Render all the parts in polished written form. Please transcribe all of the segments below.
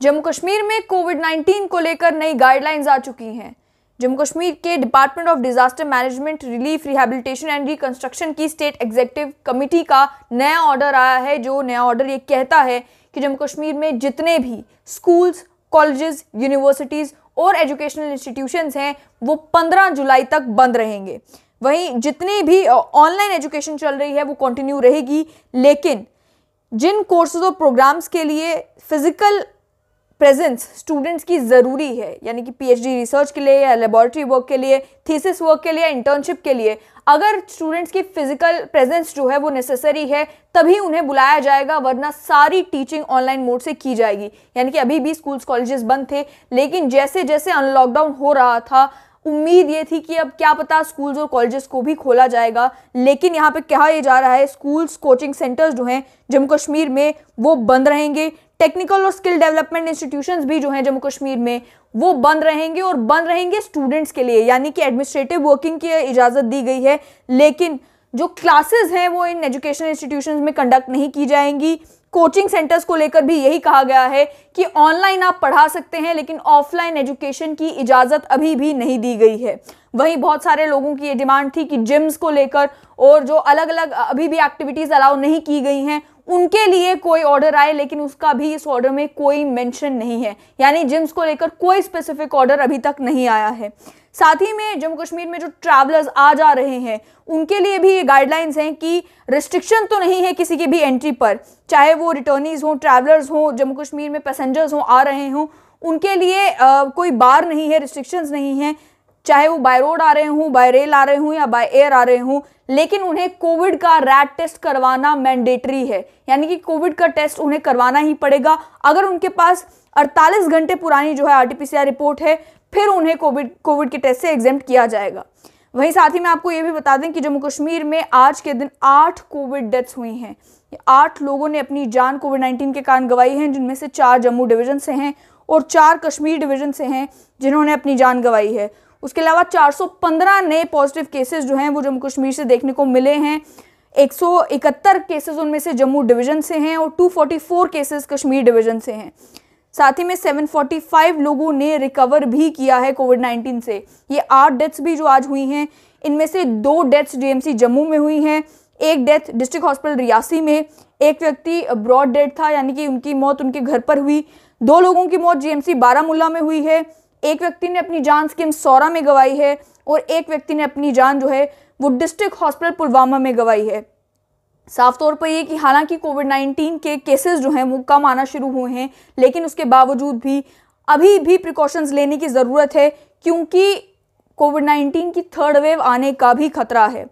जम्मू कश्मीर में कोविड-19 को लेकर नई गाइडलाइंस आ चुकी हैं। जम्मू कश्मीर के department of disaster management, relief, rehabilitation and reconstruction की स्टेट एग्जीक्यूटिव कमेटी का नया ऑर्डर आया है। जो नया ऑर्डर ये कहता है कि जम्मू कश्मीर में जितने भी स्कूल्स, कॉलेजेस, यूनिवर्सिटीज और एजुकेशनल इंस्टीट्यूशंस हैं वो 15 जुलाई तक बंद रहेंगे। वहीं जितनी भी ऑनलाइन एजुकेशन चल रही है वो कंटिन्यू रहेगी, लेकिन जिन कोर्सेज और प्रोग्राम्स के लिए फिजिकल प्रेजेंस स्टूडेंट्स की ज़रूरी है, यानी कि पीएचडी रिसर्च के लिए या लेबोरेटरी वर्क के लिए, थीसिस वर्क के लिए, इंटर्नशिप के लिए, अगर स्टूडेंट्स की फिजिकल प्रेजेंस जो है वो नेसेसरी है तभी उन्हें बुलाया जाएगा, वरना सारी टीचिंग ऑनलाइन मोड से की जाएगी। यानी कि अभी भी स्कूल्स कॉलेजेस बंद थे, लेकिन जैसे जैसे अनलॉकडाउन हो रहा था उम्मीद ये थी कि अब क्या पता स्कूल्स और कॉलेजेस को भी खोला जाएगा, लेकिन यहाँ पे कहा यह जा रहा है स्कूल्स, कोचिंग सेंटर्स जो हैं जम्मू कश्मीर में वो बंद रहेंगे। टेक्निकल और स्किल डेवलपमेंट इंस्टीट्यूशंस भी जो हैं जम्मू कश्मीर में वो बंद रहेंगे, और बंद रहेंगे स्टूडेंट्स के लिए, यानी कि एडमिनिस्ट्रेटिव वर्किंग की इजाज़त दी गई है, लेकिन जो क्लासेस हैं वो इन एजुकेशनल इंस्टीट्यूशंस में कंडक्ट नहीं की जाएंगी। कोचिंग सेंटर्स को लेकर भी यही कहा गया है कि ऑनलाइन आप पढ़ा सकते हैं, लेकिन ऑफलाइन एजुकेशन की इजाज़त अभी भी नहीं दी गई है। वहीं बहुत सारे लोगों की ये डिमांड थी कि जिम्स को लेकर और जो अलग अलग अभी भी एक्टिविटीज़ अलाउ नहीं की गई हैं उनके लिए कोई ऑर्डर आए, लेकिन उसका भी इस ऑर्डर में कोई मेंशन नहीं है, यानी जिम्स को लेकर कोई स्पेसिफिक ऑर्डर अभी तक नहीं आया है। साथ ही में जम्मू कश्मीर में जो ट्रैवलर्स आ जा रहे हैं उनके लिए भी ये गाइडलाइंस हैं कि रिस्ट्रिक्शन तो नहीं है किसी के भी एंट्री पर, चाहे वो रिटर्नीज हों, ट्रैवलर्स हों, जम्मू कश्मीर में पैसेंजर्स हों, आ रहे हों, उनके लिए कोई बार नहीं है, रिस्ट्रिक्शंस नहीं है, चाहे वो बाय रोड आ रहे हों, बाय रेल आ रहे हों या बाय एयर आ रहे हों, लेकिन उन्हें कोविड का रैट टेस्ट करवाना मैंडेटरी है, यानी कि कोविड का टेस्ट उन्हें करवाना ही पड़ेगा। अगर उनके पास 48 घंटे पुरानी जो है आरटीपीसीआर रिपोर्ट है फिर उन्हें कोविड के टेस्ट से एग्जेम्प्ट किया जाएगा। वहीं साथ ही में आपको ये भी बता दें कि जम्मू कश्मीर में आज के दिन 8 कोविड डेथ्स हुई हैं। 8 लोगों ने अपनी जान कोविड-19 के कारण गंवाई है, जिनमें से 4 जम्मू डिवीजन से हैं और 4 कश्मीर डिवीजन से हैं जिन्होंने अपनी जान गंवाई है। उसके अलावा 415 नए पॉजिटिव केसेस जो हैं वो जम्मू कश्मीर से देखने को मिले हैं। 171 केसेस उनमें से जम्मू डिवीजन से हैं और 244 केसेस कश्मीर डिवीजन से हैं। साथ ही में 745 लोगों ने रिकवर भी किया है कोविड-19 से। ये 8 डेथ्स भी जो आज हुई हैं, इनमें से 2 डेथ्स डीएमसी जम्मू में हुई हैं, 1 डेथ डिस्ट्रिक्ट हॉस्पिटल रियासी में, एक व्यक्ति ब्रॉड डेड था, यानी कि उनकी मौत उनके घर पर हुई। 2 लोगों की मौत जीएमसी बारामूला में हुई है, एक व्यक्ति ने अपनी जान स्किम सौरा में गंवाई है और एक व्यक्ति ने अपनी जान जो है वो डिस्ट्रिक्ट हॉस्पिटल पुलवामा में गंवाई है। साफ तौर पर ये कि हालांकि कोविड-19 के केसेस जो हैं वो कम आना शुरू हुए हैं, लेकिन उसके बावजूद भी अभी भी प्रिकॉशंस लेने की ज़रूरत है, क्योंकि कोविड-19 की 3rd वेव आने का भी खतरा है।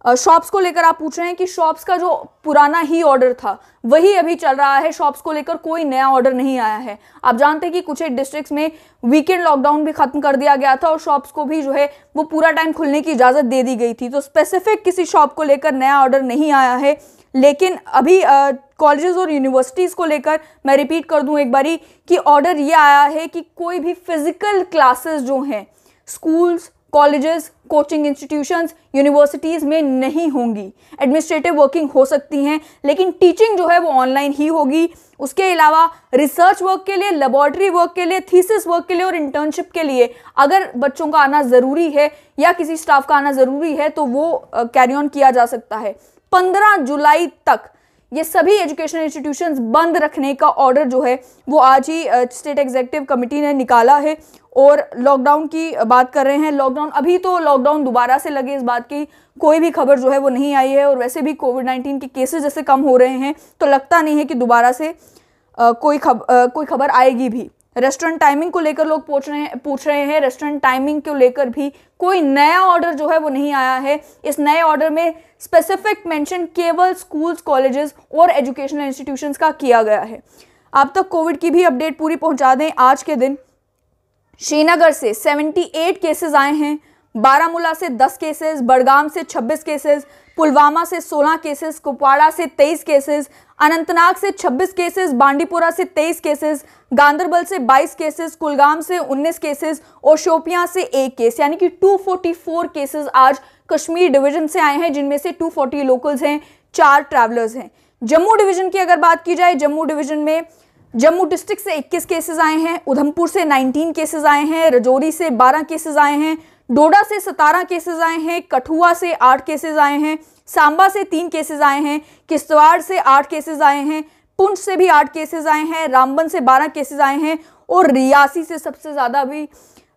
शॉप्स को लेकर आप पूछ रहे हैं कि शॉप्स का जो पुराना ही ऑर्डर था वही अभी चल रहा है, शॉप्स को लेकर कोई नया ऑर्डर नहीं आया है। आप जानते हैं कि कुछ एक डिस्ट्रिक्ट्स में वीकेंड लॉकडाउन भी खत्म कर दिया गया था और शॉप्स को भी जो है वो पूरा टाइम खुलने की इजाज़त दे दी गई थी, तो स्पेसिफिक किसी शॉप को लेकर नया ऑर्डर नहीं आया है। लेकिन अभी कॉलेजेस और यूनिवर्सिटीज़ को लेकर मैं रिपीट कर दूं एक बारी कि ऑर्डर ये आया है कि कोई भी फिजिकल क्लासेस जो हैं schools, colleges, coaching institutions, universities में नहीं होंगी। एडमिनिस्ट्रेटिव वर्किंग हो सकती हैं, लेकिन टीचिंग जो है वो ऑनलाइन ही होगी। उसके अलावा रिसर्च वर्क के लिए, लेबोरेटरी वर्क के लिए, थीसिस वर्क के लिए और इंटर्नशिप के लिए अगर बच्चों का आना ज़रूरी है या किसी स्टाफ का आना ज़रूरी है तो वो कैरी ऑन किया जा सकता है। 15 जुलाई तक ये सभी एजुकेशनल इंस्टीट्यूशंस बंद रखने का ऑर्डर जो है वो आज ही स्टेट एग्जीक्यूटिव कमेटी ने निकाला है। और लॉकडाउन की बात कर रहे हैं, लॉकडाउन अभी तो लॉकडाउन दोबारा से लगे इस बात की कोई भी खबर जो है वो नहीं आई है, और वैसे भी कोविड-19 के केसेस जैसे कम हो रहे हैं तो लगता नहीं है कि दोबारा से कोई खबर आएगी भी। रेस्टोरेंट टाइमिंग को लेकर लोग पूछ रहे हैं, रेस्टोरेंट टाइमिंग को लेकर भी कोई नया ऑर्डर जो है वो नहीं आया है। इस नए ऑर्डर में स्पेसिफिक मेंशन केवल स्कूल्स, कॉलेजेस और एजुकेशनल इंस्टीट्यूशंस का किया गया है। आप तक कोविड की भी अपडेट पूरी पहुंचा दें। आज के दिन श्रीनगर से 78 केसेस आए हैं, बारामूला से 10 केसेस, बड़गाम से 26 केसेस, पुलवामा से 16 केसेस, कुपवाड़ा से 23 केसेस, अनंतनाग से 26 केसेस, बांडीपुरा से 23 केसेस, गांदरबल से 22 केसेस, कुलगाम से 19 केसेस और शोपियां से 1 केस, यानी कि 244 केसेस आज कश्मीर डिवीजन से आए हैं, जिनमें से 240 लोकल्स हैं, 4 ट्रैवलर्स हैं। जम्मू डिवीजन की अगर बात की जाए, जम्मू डिवीजन में जम्मू डिस्ट्रिक्ट से 21 केसेस आए हैं, उधमपुर से 19 केसेस आए हैं, रजौरी से 12 केसेस आए हैं, डोडा से 17 केसेस आए हैं, कठुआ से 8 केसेस आए हैं, सांबा से 3 केसेस आए हैं, किश्तवाड़ से 8 केसेस आए हैं, पुंछ से भी 8 केसेस आए हैं, रामबन से 12 केसेस आए हैं और रियासी से सबसे ज़्यादा भी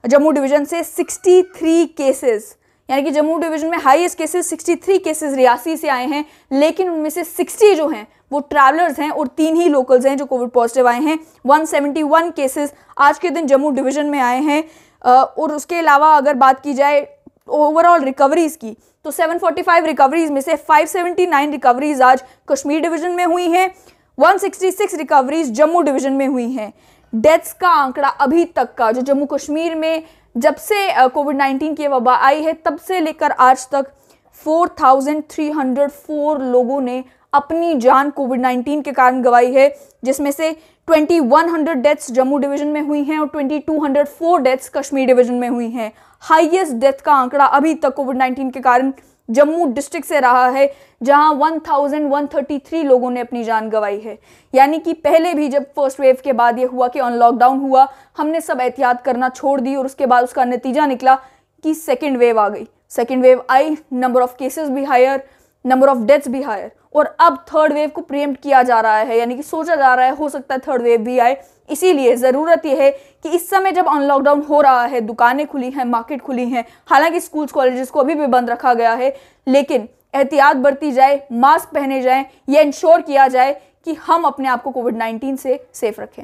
जम्मू डिवीज़न से 63 केसेस, यानी कि जम्मू डिवीज़न में हाईएस्ट केसेस 63 केसेस रियासी से आए हैं। लेकिन उनमें से 60 जो हैं वो ट्रैवलर्स हैं और 3 ही लोकल्स हैं जो कोविड पॉजिटिव आए हैं। 171 केसेस आज के दिन जम्मू डिवीज़न में आए हैं। और उसके अलावा अगर बात की जाए ओवरऑल रिकवरीज़ की तो 745 रिकवरीज में से 579 रिकवरीज आज कश्मीर डिवीज़न में हुई हैं, 166 रिकवरीज जम्मू डिवीज़न में हुई हैं। डेथ्स का आंकड़ा अभी तक का जो जम्मू कश्मीर में जब से कोविड-19 की वबा आई है तब से लेकर आज तक 4,304 लोगों ने अपनी जान कोविड-19 के कारण गंवाई है, जिसमें से 2100 डेथ्स जम्मू डिवीज़न में हुई हैं और 2204 डेथ्स कश्मीर डिवीज़न में हुई हैं। हाईएस्ट डेथ का आंकड़ा अभी तक कोविड-19 के कारण जम्मू डिस्ट्रिक्ट से रहा है, जहां 1133 लोगों ने अपनी जान गंवाई है। यानी कि पहले भी जब फर्स्ट वेव के बाद ये हुआ कि ऑन लॉकडाउन हुआ, हमने सब एहतियात करना छोड़ दी और उसके बाद उसका नतीजा निकला कि सेकेंड वेव आ गई। Second wave I, number of cases भी हायर, नंबर ऑफ डेथ्स भी हायर, और अब थर्ड वेव को प्रीएम्प्ट किया जा रहा है, यानी कि सोचा जा रहा है हो सकता है थर्ड वेव भी आए। इसीलिए ज़रूरत यह है कि इस समय जब ऑन लॉकडाउन हो रहा है, दुकानें खुली हैं, मार्केट खुली हैं, हालांकि स्कूल्स कॉलेजेस को अभी भी बंद रखा गया है, लेकिन एहतियात बरती जाए, मास्क पहने जाए, यह इंश्योर किया जाए कि हम अपने आप को कोविड-19 से सेफ रखें।